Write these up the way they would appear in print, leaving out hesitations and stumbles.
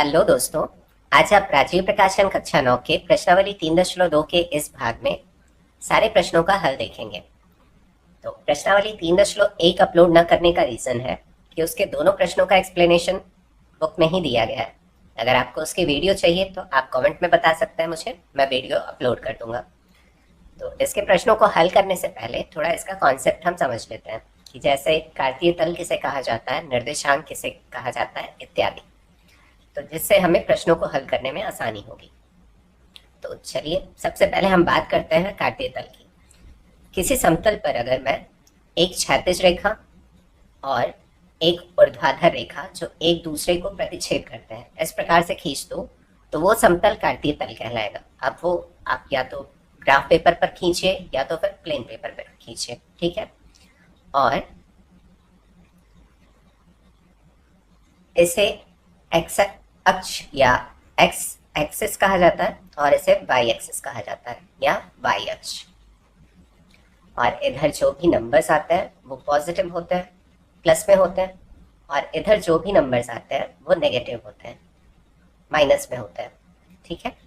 Hello दोस्तों। आज आप राजीव प्रकाशन कक्षा 9 के प्रश्नावली 3.2 के इस भाग में सारे प्रश्नों का हल देखेंगे। तो प्रश्नावली 3.1 अपलोड न करने का रीजन है कि उसके दोनों प्रश्नों का एक्सप्लेनेशन बुक में ही दिया गया है। अगर आपको उसकी वीडियो चाहिए तो आप कमेंट में बता सकते हैं मुझे, मैं वीडियो अपलोड कर दूंगा। तो इसके प्रश्नों को हल करने से पहले थोड़ा इसका कॉन्सेप्ट हम समझ लेते हैं कि जैसे कार्तीय तल किसे कहा जाता है, निर्देशांक किसे कहा जाता है इत्यादि, तो जिससे हमें प्रश्नों को हल करने में आसानी होगी। तो चलिए सबसे पहले हम बात करते हैं कार्तीय तल की। किसी समतल पर अगर मैं एक क्षैतिज रेखा और एक ऊर्ध्वाधर रेखा जो एक दूसरे को प्रतिच्छेद करते हैं इस प्रकार से खींच दूं तो वो समतल कार्तीय तल कहलाएगा। अब वो आप या तो ग्राफ पेपर पर खींचिए या तो फिर प्लेन पेपर पर खींचिए, ठीक है। और इसे एक्स अक्ष या एक्स एक्सिस कहा जाता है और इसे वाई एक्सिस कहा जाता है या वाई अक्ष। और इधर जो भी नंबर्स आते हैं वो पॉजिटिव होते हैं, प्लस में होते हैं, और इधर जो भी नंबर्स आते हैं वो नेगेटिव होते हैं, माइनस में होते हैं, ठीक है।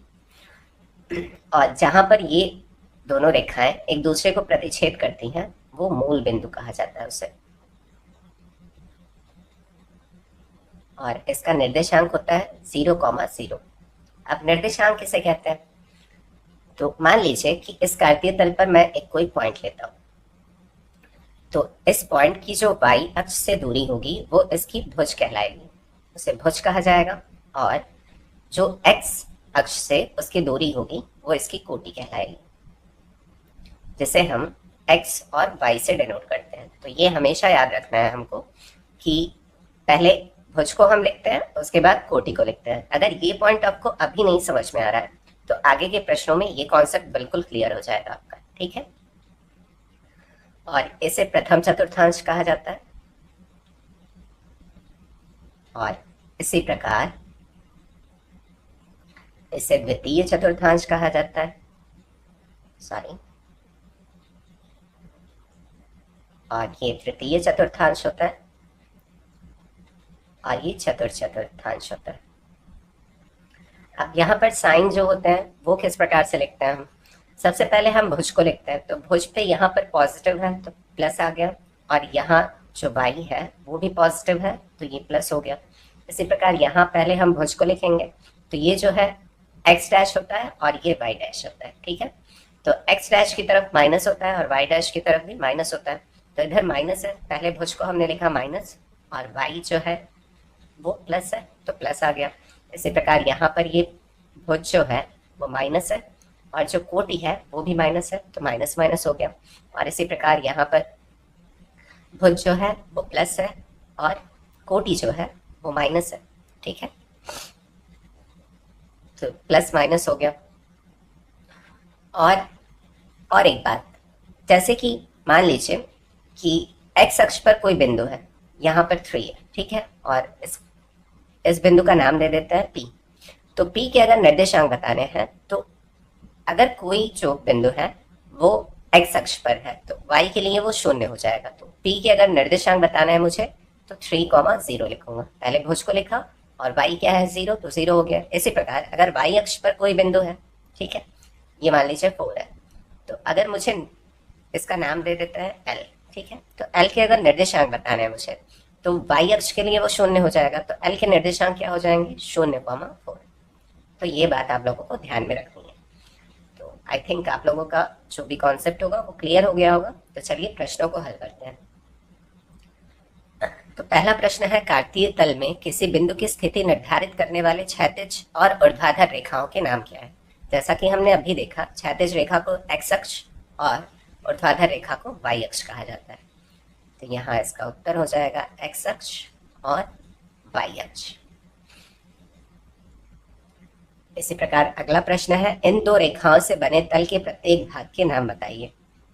और जहां पर ये दोनों रेखाएं एक दूसरे को प्रतिच्छेद करती हैं वो मूल बिंदु कहा जाता है उसे। और इसका निर्देशांक होता है 0,0। अब निर्देशांक किसे कहते हैं? तो मान लीजिए कि इस कार्तीय तल पर मैं एक कोई पॉइंट लेता हूं, तो इस पॉइंट की जो वाई अक्ष से दूरी होगी वो इसकी भुज कहलाएगी, उसे भुज कहा जाएगा। और जो एक्स अक्ष से उसकी दूरी होगी वो इसकी कोटि कहलाएगी, जिसे हम एक्स और वाई से डिनोट करते हैं। तो ये हमेशा याद रखना है हमको कि पहले भुज को हम लिखते हैं, उसके बाद कोटि को लिखते हैं। अगर ये पॉइंट आपको अभी नहीं समझ में आ रहा है तो आगे के प्रश्नों में ये कॉन्सेप्ट बिल्कुल क्लियर हो जाएगा आपका, ठीक है। और इसे प्रथम चतुर्थांश कहा जाता है और इसी प्रकार इसे द्वितीय चतुर्थांश कहा जाता है, और ये तृतीय चतुर्थांश होता है और ये चतुर्थांश होता है। अब यहाँ पर साइन जो होते हैं वो किस प्रकार से लिखते हैं हम? सबसे पहले हम भुज को लिखते हैं, तो भुज पे यहाँ पर पॉजिटिव है तो प्लस आ गया, और यहाँ जो वाई है वो भी पॉजिटिव है तो ये प्लस हो गया। इसी प्रकार यहाँ पहले हम भुज को लिखेंगे, तो ये जो है एक्स डैश होता है और ये वाई डैश होता है, ठीक है। तो एक्स डैश की तरफ माइनस होता है और वाई डैश की तरफ भी माइनस होता है, तो इधर माइनस है, पहले भुज को हमने लिखा माइनस, और वाई जो है वो प्लस है तो प्लस आ गया। इसी प्रकार यहाँ पर ये भुज जो है वो माइनस है और जो कोटि है वो भी माइनस है तो माइनस माइनस हो गया। और इसी प्रकार यहाँ पर भुज जो है वो प्लस है और कोटि जो है वो माइनस है, ठीक है। तो प्लस माइनस हो गया। और एक बात, जैसे कि मान लीजिए कि एक्स अक्ष पर कोई बिंदु है, यहाँ पर 3 है, ठीक है, और इस बिंदु का नाम दे देते हैं P। तो P के अगर निर्देशांक बताने हैं तो अगर कोई जो बिंदु है वो x अक्ष पर है तो y के लिए वो 0 हो जाएगा। तो P के अगर निर्देशांक बताना है मुझे तो 3,0 लिखूंगा, पहले भुज को लिखा और y क्या है 0 तो 0 हो गया। इसी प्रकार अगर y अक्ष पर कोई बिंदु है, ठीक है, ये मान लीजिए 4 है, तो अगर मुझे इसका नाम दे देते हैं L, ठीक है, तो L के अगर निर्देशांक बताने हैं मुझे तो y अक्ष के लिए वो 0 हो जाएगा, तो L के निर्देशांक क्या हो जाएंगे 0,4। तो ये बात आप लोगों को ध्यान में रखनी है। तो आई थिंक आप लोगों का जो भी कॉन्सेप्ट होगा वो क्लियर हो गया होगा। तो चलिए प्रश्नों को हल करते हैं। तो पहला प्रश्न है, कार्तीय तल में किसी बिंदु की स्थिति निर्धारित करने वाले क्षैतिज और ऊर्ध्वाधर रेखाओं के नाम क्या है? जैसा कि हमने अभी देखा, क्षैतिज रेखा को एक्स अक्ष और ऊर्ध्वाधर रेखा को वाई अक्ष कहा जाता है। तो यहाँ इसका उत्तर हो जाएगा एक्स अक्ष और वाई अक्ष। इसी प्रकार अगला प्रश्न है, इन दो रेखाओं से बने तल के प्रत्येक भाग के नाम बताइए।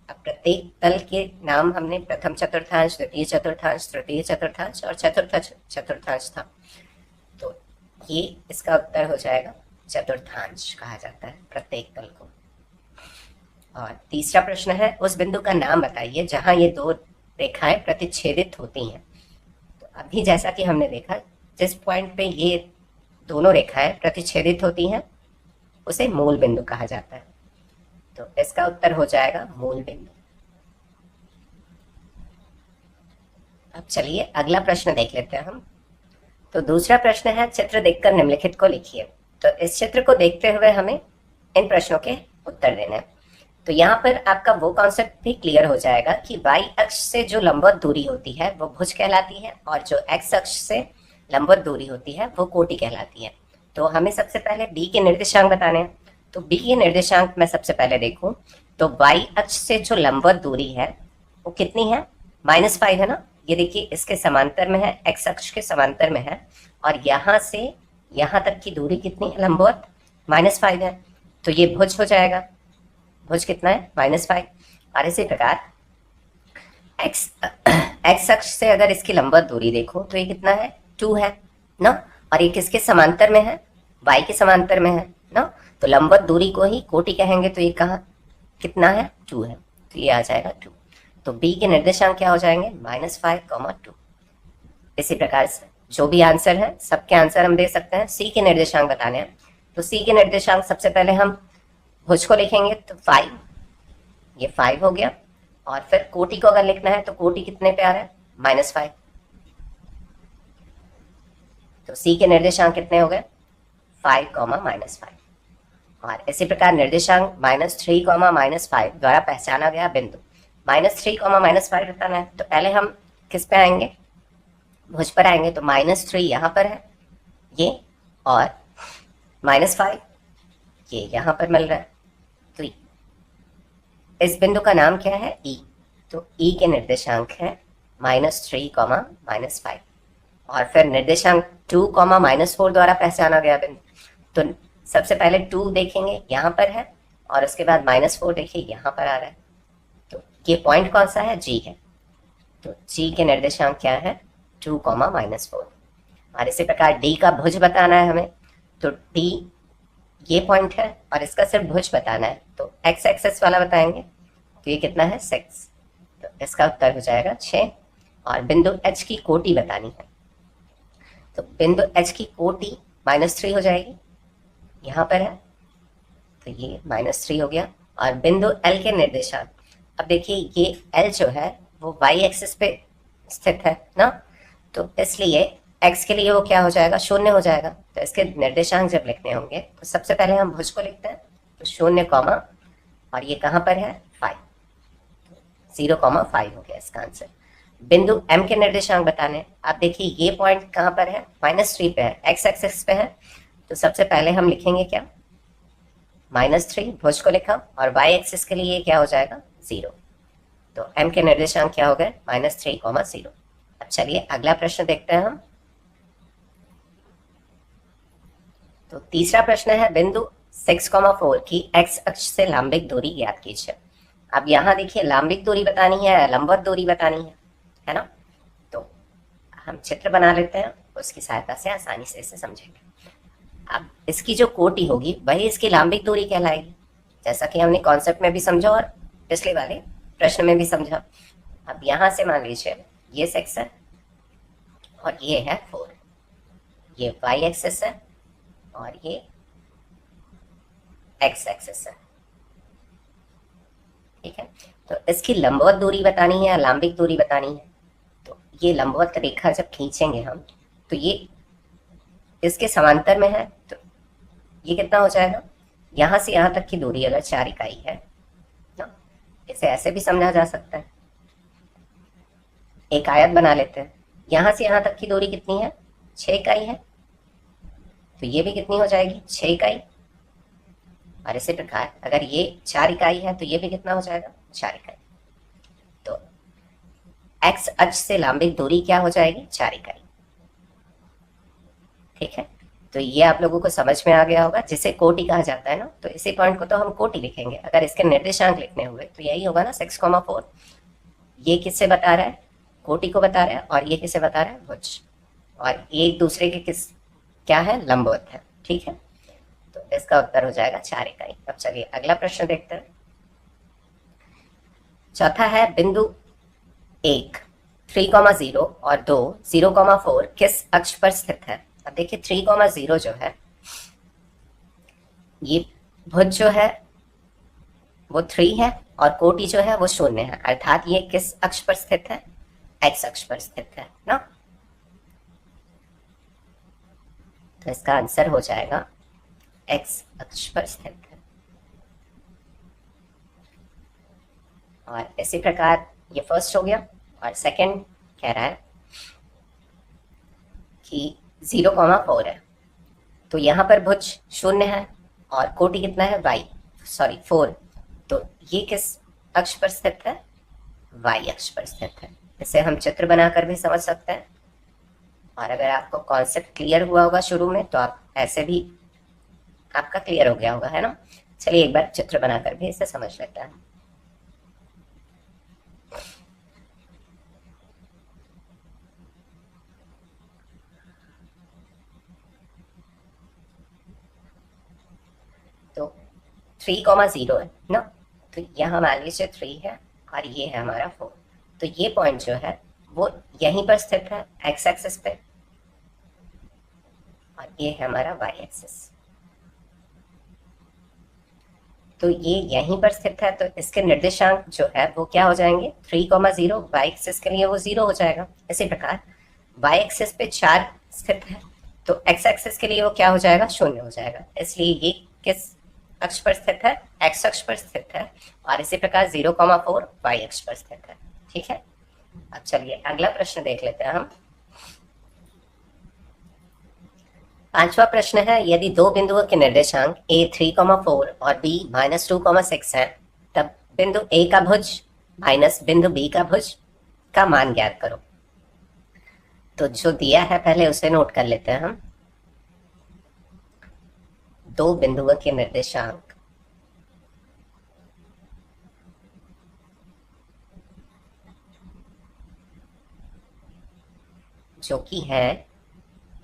अब प्रत्येक तल के नाम हमने प्रथम चतुर्थांश, द्वितीय चतुर्थांश, तृतीय चतुर्थांश और चतुर्थ चतुर्थांश था, तो ये इसका उत्तर हो जाएगा चतुर्थांश कहा जाता है प्रत्येक तल को। और तीसरा प्रश्न है, उस बिंदु का नाम बताइए जहां ये दो रेखाएं प्रतिच्छेदित होती हैं। तो अभी जैसा कि हमने देखा, जिस पॉइंट पे ये दोनों रेखाएं प्रतिच्छेदित होती हैं उसे मूल बिंदु कहा जाता है। तो इसका उत्तर हो जाएगा मूल बिंदु। अब चलिए अगला प्रश्न देख लेते हैं हम। तो दूसरा प्रश्न है, चित्र देखकर निम्नलिखित को लिखिए। तो इस चित्र को देखते हुए हमें इन प्रश्नों के उत्तर देने हैं। तो यहाँ पर आपका वो कॉन्सेप्ट भी क्लियर हो जाएगा कि वाई अक्ष से जो लंबवत दूरी होती है वो भुज कहलाती है और जो एक्स अक्ष से लंबवत दूरी होती है वो कोटि कहलाती है। तो हमें सबसे पहले बी के निर्देशांक बताने हैं। तो बी के निर्देशांक मैं सबसे पहले देखूं तो वाई अक्ष से जो लंबवत दूरी है वो कितनी है, -5 है ना। ये देखिए इसके समांतर में है, एक्स अक्ष के समांतर में है और यहाँ से यहाँ तक की दूरी कितनी है लंबवत, -5 है। तो ये भुज हो जाएगा। भुज कितना है, -5। और इसी प्रकार एक्स अक्ष से अगर इसकी लंबवत दूरी देखो तो ये कितना है, 2 है ना। और ये किसके समांतर में है, y के समांतर में है ना। तो लंबवत दूरी को ही कोटि कहेंगे। तो ये कहाँ कितना है, 2 है। तो ये आ जाएगा 2। तो b के निर्देशांक क्या हो जाएंगे, -5, 2। इसी प्रकार से जो भी आंसर है सबके आंसर हम दे सकते हैं। c के निर्देशांक बताने हैं। तो c के निर्देशांक सबसे पहले हम भुज को लिखेंगे तो 5, ये 5 हो गया। और फिर कोटि को अगर लिखना है तो कोटि कितने पे आ रहा है, -5। तो c के निर्देशांक कितने हो गए, 5, -5। और इसी प्रकार निर्देशांक -3, -5 द्वारा पहचाना गया बिंदु। -3, -5 बताना है तो पहले हम किस पे आएंगे, भुज पर आएंगे। तो -3 यहाँ पर है ये, और -5 ये यहाँ पर मिल रहा है। तो इस बिंदु का नाम क्या है, E। तो E के निर्देशांक है -3, -5। और फिर निर्देशांक 2, -4 द्वारा पहचाना गया बिंदु। तो सबसे पहले 2 देखेंगे यहाँ पर है और उसके बाद -4 देखिए यहाँ पर आ रहा है। तो ये पॉइंट कौन सा है, G है। तो G के निर्देशांक क्या है, 2, -4। और इसी प्रकार D का भुज बताना है हमें। तो D ये पॉइंट है और इसका सिर्फ भुज बताना है। तो एक्स एक्सेस वाला बताएंगे। तो ये कितना है, 6। तो इसका उत्तर हो जाएगा 6। और बिंदु H की कोटि बतानी है। तो बिंदु H की कोटि -3 हो जाएगी, यहाँ पर है। तो ये -3 हो गया। और बिंदु L के निर्देशांक, अब देखिए ये L जो है वो y एक्सिस पे स्थित है ना। तो इसलिए x के लिए वो क्या हो जाएगा, 0 हो जाएगा। तो इसके निर्देशांक जब लिखने होंगे तो सबसे पहले हम भुज को लिखते हैं। तो 0, और ये कहाँ पर है, 5। 0, 5 हो गया इसका आंसर। बिंदु M के निर्देशांक बताने। आप देखिए ये पॉइंट कहाँ पर है, -3 पे है, x एक्सिस पे है। तो सबसे पहले हम लिखेंगे क्या, -3, भुज को लिखा। और y एक्सिस के लिए क्या हो जाएगा, 0। तो M के निर्देशांक क्या हो गए, -3, 0। अब चलिए अगला प्रश्न देखते हैं हम। तो तीसरा प्रश्न है, बिंदु 6, 4 की x अक्ष से लंबिक दूरी ज्ञात कीजिए। अब यहाँ देखिए लंबिक दूरी बतानी है, लंबवत दूरी बतानी है ना। तो हम चित्र बना लेते हैं, उसकी सहायता से आसानी से इसे समझेंगे। अब इसकी जो कोटि होगी वही इसकी लंबिक दूरी कहलाएगी, जैसा कि हमने कॉन्सेप्ट में भी समझा और पिछले वाले प्रश्न में भी समझा। अब यहाँ से मान लीजिए ये 6 है और ये है 4। ये y एक्सिस है और ये x एक्सिस है, ठीक है। तो इसकी लंबवत दूरी बतानी है या लंबिक दूरी बतानी है। तो ये लंबवत रेखा जब खींचेंगे हम तो ये इसके समांतर में है। तो ये कितना हो जाएगा, यहाँ से यहाँ तक की दूरी अगर 4 इकाई है ना, इसे ऐसे भी समझा जा सकता है। एक आयत बना लेते हैं, यहाँ से यहाँ तक की दूरी कितनी है, 6 इकाई है। तो ये भी कितनी हो जाएगी, 6 इकाई। और इसी प्रकार अगर ये 4 इकाई है तो ये भी कितना हो जाएगा, 4 इकाई। तो x अक्ष से लंबिक दूरी क्या हो जाएगी, 4 इकाई, ठीक है। तो ये आप लोगों को समझ में आ गया होगा, जिसे कोटि कहा जाता है ना। तो इसी पॉइंट को तो हम कोटि लिखेंगे। अगर इसके निर्देशांक लिखने हुए तो यही होगा ना, 6, 4। ये किससे बता रहा है, कोटि को बता रहा है। और ये किसे बता रहा है, भुज। और ये एक दूसरे के किस क्या है, लंबवत है, ठीक है। तो इसका उत्तर हो जाएगा 4 इकाई। अब चलिए अगला प्रश्न देखते हैं। चौथा है, बिंदु 1, 3, 0 और 2, 0, 4 किस अक्ष पर स्थित है। अब देखिए 3,0 जो है, ये भुज जो है वो 3 है और कोटि जो है वो 0 है, अर्थात ये किस अक्ष पर स्थित है? एक्स अक्ष पर स्थित है ना। तो इसका आंसर हो जाएगा एक्स अक्ष पर स्थित है। और इसी प्रकार ये फर्स्ट हो गया। और सेकंड कह रहा है कि 0,4 है, तो यहाँ पर भुज 0 है और कोटि कितना है? y 4। तो ये किस अक्ष पर स्थित है? y अक्ष पर स्थित है। इसे हम चित्र बनाकर भी समझ सकते हैं, और अगर आपको कॉन्सेप्ट क्लियर हुआ होगा शुरू में तो आप ऐसे भी आपका क्लियर हो गया होगा, है ना। चलिए एक बार चित्र बनाकर भी इसे समझ लेते हैं। तो 3,0 है ना, तो यहाँ मान लीजिए 3 है और ये है हमारा 4। तो ये पॉइंट जो है वो यहीं पर स्थित है एक्स एक्सिस पे, और ये है हमारा वाई एक्सिस। तो ये यहीं पर स्थित है, तो इसके निर्देशांक जो है वो क्या हो जाएंगे? 3,0 वाई एक्सिस के लिए वो 0 हो जाएगा। इसी प्रकार वाई एक्सिस पे 4 स्थित है, तो एक्स एक्सिस के लिए वो क्या हो जाएगा? 0 हो जाएगा। इसलिए ये किस अक्ष पर स्थित है? एक्स अक्ष पर स्थित है। और इसी प्रकार 0,4 वाई अक्ष पर स्थित है। ठीक है, अब चलिए अगला प्रश्न देख लेते हैं हम। 5वां प्रश्न है, यदि दो बिंदुओं के निर्देशांक a 3,4 और b -2,6 है, तब बिंदु a का भुज माइनस बिंदु b का भुज का मान ज्ञात करो। तो जो दिया है पहले उसे नोट कर लेते हैं हम। दो बिंदुओं के निर्देशांक जो कि है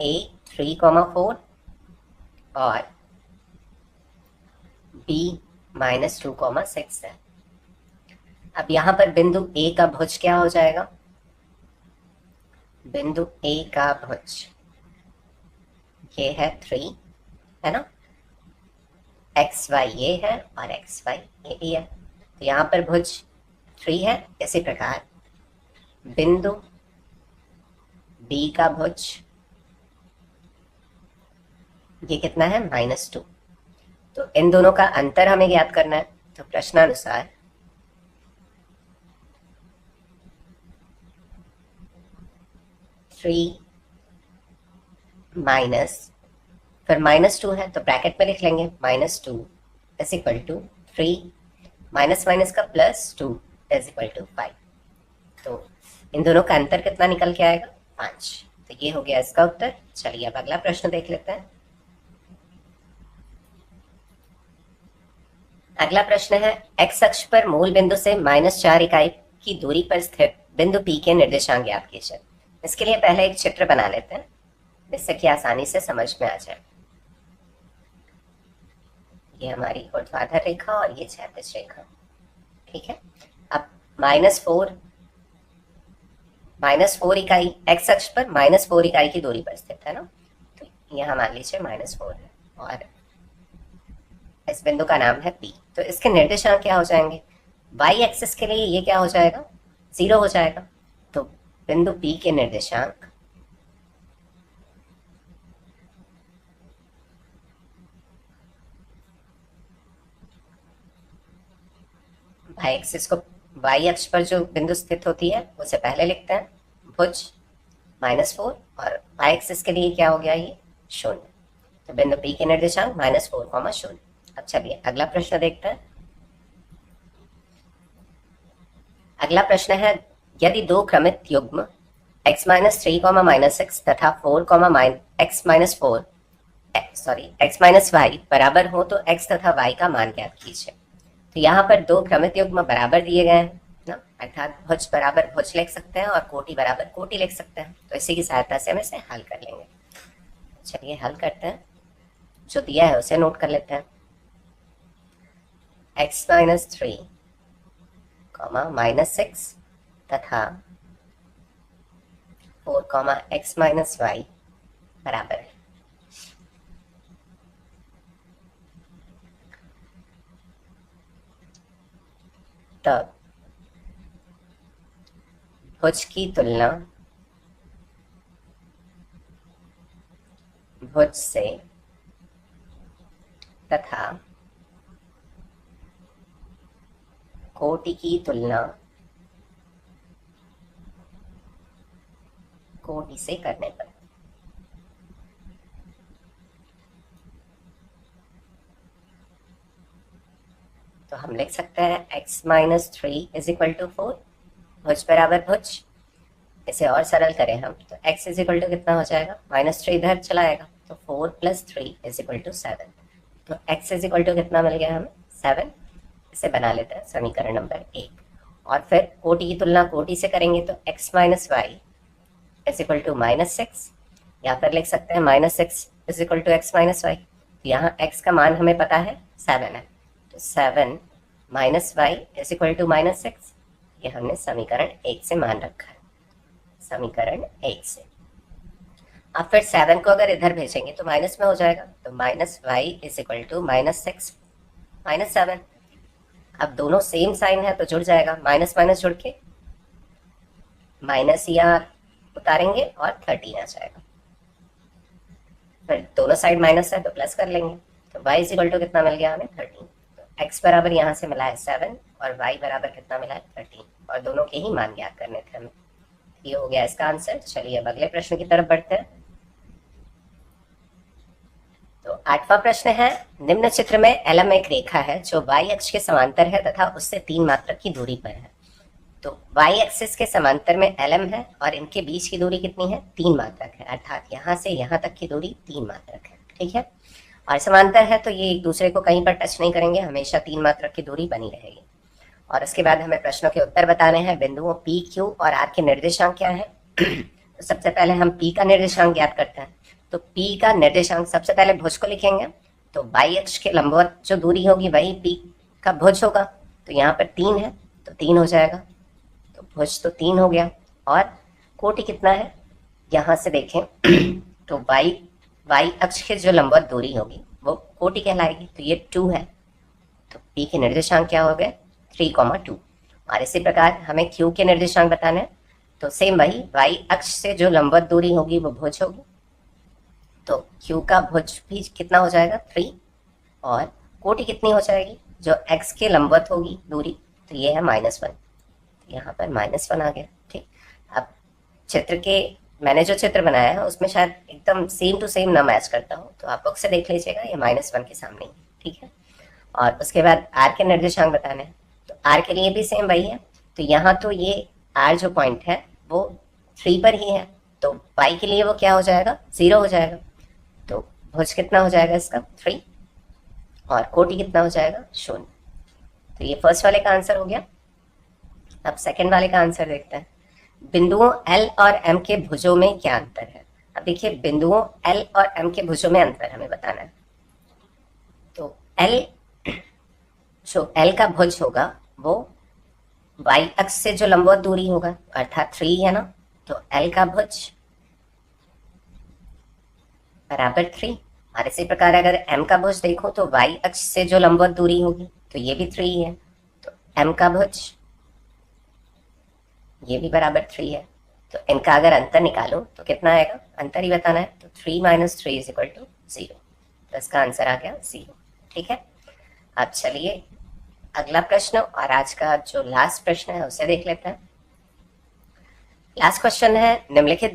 a 3,4 और b -2,6 है। अब यहां पर बिंदु a का भुज क्या हो जाएगा? बिंदु a का भुज ये है 3, है ना। एक्स वाई ये है और एक्स वाई ये भी है, तो यहाँ पर भुज 3 है। इसी प्रकार बिंदु B का भुज ये कितना है? -2। तो इन दोनों का अंतर हमें ज्ञात करना है। तो प्रश्नानुसार माइनस, फिर -2 है तो ब्रैकेट में लिख लेंगे -2 is equal to 3 minus minus का +2 इज इक्वल टू 5। तो इन दोनों का अंतर कितना निकल के आएगा? 5। तो ये हो गया इसका उत्तर। चलिए अब अगला प्रश्न देख लेते हैं। अगला प्रश्न है, एक्स अक्ष पर मूल बिंदु से -4 इकाई की दूरी पर स्थित बिंदु P के निर्देशांक ज्ञात कीजिए। इसके लिए पहले एक चित्र बना लेते हैं जिससे कि आसानी से समझ में आ जाए। ये हमारी ऊर्ध्वाधर रेखा और ये क्षैतिज रेखा। ठीक है, अब -4 इकाई एक्स अक्ष पर -4 इकाई की दूरी पर स्थित है ना। तो यहाँ मान लीजिए -4 है और इस बिंदु का नाम है P। तो इसके निर्देशांक क्या हो जाएंगे? वाई एक्सिस के लिए ये क्या हो जाएगा? 0 हो जाएगा। तो बिंदु P के निर्देशांक वाई एक्सिस को, वाई अक्ष पर जो बिंदु स्थित होती है उसे पहले लिखते हैं, भुज -4, और वाई एक्सिस के लिए क्या हो गया? ये 0। तो बिंदु P के निर्देशांक -4, 0। अब चलिए अगला प्रश्न देखते हैं। अगला प्रश्न है, यदि दो क्रमित युग्म x -3, -6 तथा x -y बराबर हो तो x तथा y का मान ज्ञात कीजिए। तो यहाँ पर दो क्रमित युग्म बराबर दिए गए हैं ना, अर्थात भुज बराबर भुज लिख सकते हैं और कोटि बराबर कोटि लिख सकते हैं। तो इसी की सहायता से हम इसे हल कर लेंगे। चलिए हल करते हैं। जो दिया है उसे नोट कर लेते हैं। x -3, -6 तथा 4, x -y बराबर है। तब भुज की तुलना भुज से तथा कोटि की तुलना कोटि से करने पर। तो हम लिख सकते हैं x minus 3 is equal to 4, भुज बराबर भुज। इसे और सरल करें हम तो x इज इक्वल टू कितना हो जाएगा, -3 इधर चला आएगा तो 4 + 3 इज इक्वल टू 7। तो x इज इक्वल टू कितना मिल गया हमें, 7। इसे बना लेते हैं समीकरण नंबर 1। और फिर कोटि की तुलना कोटि से करेंगे तो x minus y is equal to -6, या फिर लिख सकते हैं -6 is equal to x minus y. तो यहाँ x का मान हमें पता है 7 है, तो 7 minus y is equal to -6। ये हमने समीकरण 1 से मान रखा है, समीकरण 1 से। अब फिर 7 को अगर इधर भेजेंगे तो माइनस में हो जाएगा, तो -y इज इक्वल टू -6 -7। अब दोनों सेम साइन है तो जुड़ जाएगा, माइनस माइनस जुड़ के माइनस यहाँ उतारेंगे और 13 आ जाएगा। फिर दोनों साइड माइनस है तो प्लस कर लेंगे, तो y इज इक्वल टू कितना मिल गया हमें, 13। तो x बराबर यहाँ से मिला है 7 और y बराबर कितना मिला है, 13, और दोनों के ही मान ज्ञात करने थे हमें। ये हो गया इसका आंसर। चलिए अब अगले प्रश्न की तरफ बढ़ते हैं। तो 8वां प्रश्न है, निम्न चित्र में LM एक रेखा है जो y अक्ष के समांतर है तथा उससे 3 मात्रक की दूरी पर है। तो y एक्सिस के समांतर में LM है और इनके बीच की दूरी कितनी है, 3 मात्रक है, अर्थात यहाँ से यहाँ तक की दूरी 3 मात्रक है। ठीक है, और समांतर है तो ये एक दूसरे को कहीं पर टच नहीं करेंगे, हमेशा 3 मात्रक की दूरी बनी रहेगी। और उसके बाद हमें प्रश्नों के उत्तर बताने हैं। बिंदुओं P, Q और R के निर्देशांक क्या है। तो सबसे पहले हम P का निर्देशांक ज्ञात करते हैं। तो P का निर्देशांक सबसे पहले भुज को लिखेंगे, तो y अक्ष के लंबवत जो दूरी होगी वही P का भुज होगा। तो यहाँ पर 3 है तो 3 हो जाएगा, तो भुज तो 3 हो गया। और कोटि कितना है, यहाँ से देखें तो y अक्ष के जो लंबवत दूरी होगी वो कोटि कहलाएगी, तो ये 2 है। तो P के निर्देशांक क्या हो गए, 3,2। और इसी प्रकार हमें Q के निर्देशांक बताने हैं, तो सेम वही y अक्ष से जो लंबवत दूरी होगी वो भुज होगी, तो Q का भुज भी कितना हो जाएगा, 3। और कोटि कितनी हो जाएगी, जो x के लंबवत होगी दूरी, तो ये है -1। यहाँ पर -1 आ गया। ठीक, अब चित्र के मैंने जो चित्र बनाया है उसमें शायद एकदम सेम टू सेम ना मैच करता हूँ, तो आप बुक से देख लीजिएगा, ये -1 के सामने ही। ठीक है, और उसके बाद R के निर्देशांक बताने हैं। तो R के लिए भी सेम वही है, तो यहाँ तो ये R जो पॉइंट है वो 3 पर ही है, तो y के लिए वो क्या हो जाएगा, 0 हो जाएगा। तो भुज कितना हो जाएगा इसका, 3, और कोटि कितना हो जाएगा, 0। तो ये फर्स्ट वाले का आंसर हो गया। अब सेकंड वाले का आंसर देखते हैं। बिंदुओं L और M के भुजों में क्या अंतर है। अब देखिए, बिंदुओं L और M के भुजों में अंतर हमें बताना है। तो जो L का भुज होगा वो y अक्ष से जो लंबवत दूरी होगा, अर्थात 3 है ना, तो L का भुज बराबर 3। और इसी प्रकार अगर M का भुज देखो तो y अक्ष से जो लंबवत दूरी होगी तो ये भी 3 है, तो M का भुज ये भी बराबर 3 है। तो इनका अगर अंतर निकालो तो कितना आएगा, अंतर ही बताना है, तो 3 - 3 इज इक्वल टू 0। तो इसका आंसर आ गया 0। ठीक है, अब चलिए अगला प्रश्न और आज का जो लास्ट प्रश्न है उसे देख लेते हैं। लास्ट क्वेश्चन है, निम्नलिखित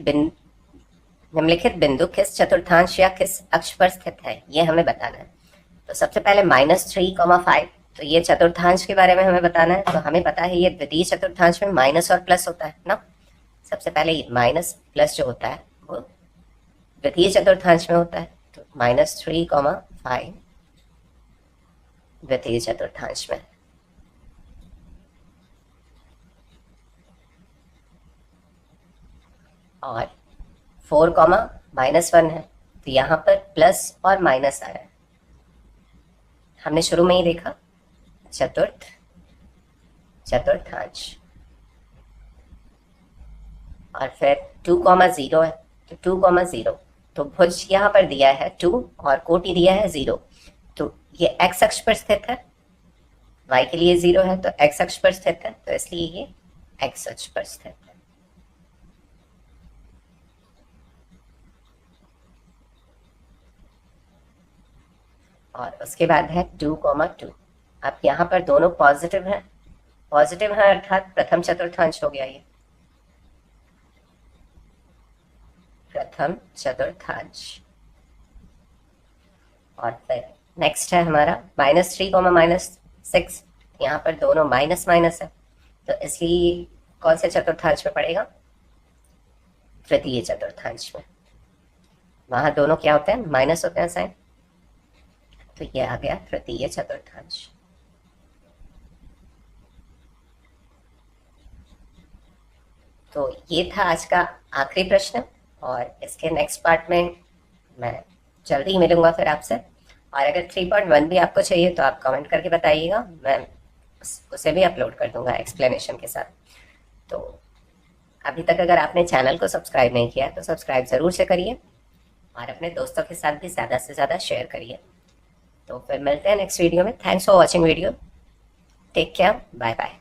बिंदु किस चतुर्थांश या किस अक्ष पर स्थित है, ये हमें बताना है। तो सबसे पहले -3,5, तो ये चतुर्थांश के बारे में हमें बताना है। तो हमें पता है ये द्वितीय चतुर्थांश में माइनस और प्लस होता है ना। सबसे पहले माइनस प्लस जो होता है वो द्वितीय चतुर्थांश में होता है, तो -3,5 द्वितीय चतुर्थांश में। और 4, -1 है, तो यहाँ पर प्लस और माइनस आ रहा है। हमने शुरू में ही देखा चतुर्थांश। और फिर 2,0 है, तो 2,0, तो भुज यहाँ पर दिया है 2 और कोटि दिया है 0, तो ये x अक्ष पर स्थित है, y के लिए 0 है तो x अक्ष पर स्थित है, तो इसलिए ये x अक्ष पर स्थित है। और उसके बाद है 2,2। अब यहाँ पर दोनों पॉजिटिव हैं, अर्थात प्रथम चतुर्थांश हो गया ये, प्रथम चतुर्थांश। और फिर नेक्स्ट है हमारा -3, -6। यहाँ पर दोनों माइनस माइनस है, तो इसलिए कौन से चतुर्थांश में पड़ेगा? तृतीय चतुर्थांश में। वहां दोनों क्या होते हैं? माइनस होते हैं साइन, तो ये आ गया तृतीय चतुर्थांश। तो ये था आज का आखिरी प्रश्न, और इसके नेक्स्ट पार्ट में मैं जल्दी ही मिलूंगा फिर आपसे। और अगर 3.1 भी आपको चाहिए तो आप कमेंट करके बताइएगा, मैं उसे भी अपलोड कर दूंगा एक्सप्लेनेशन के साथ। तो अभी तक अगर आपने चैनल को सब्सक्राइब नहीं किया तो सब्सक्राइब ज़रूर से करिए, और अपने दोस्तों के साथ भी ज़्यादा से ज़्यादा शेयर करिए। तो फिर मिलते हैं नेक्स्ट वीडियो में। Thanks for watching video. Take care, bye bye.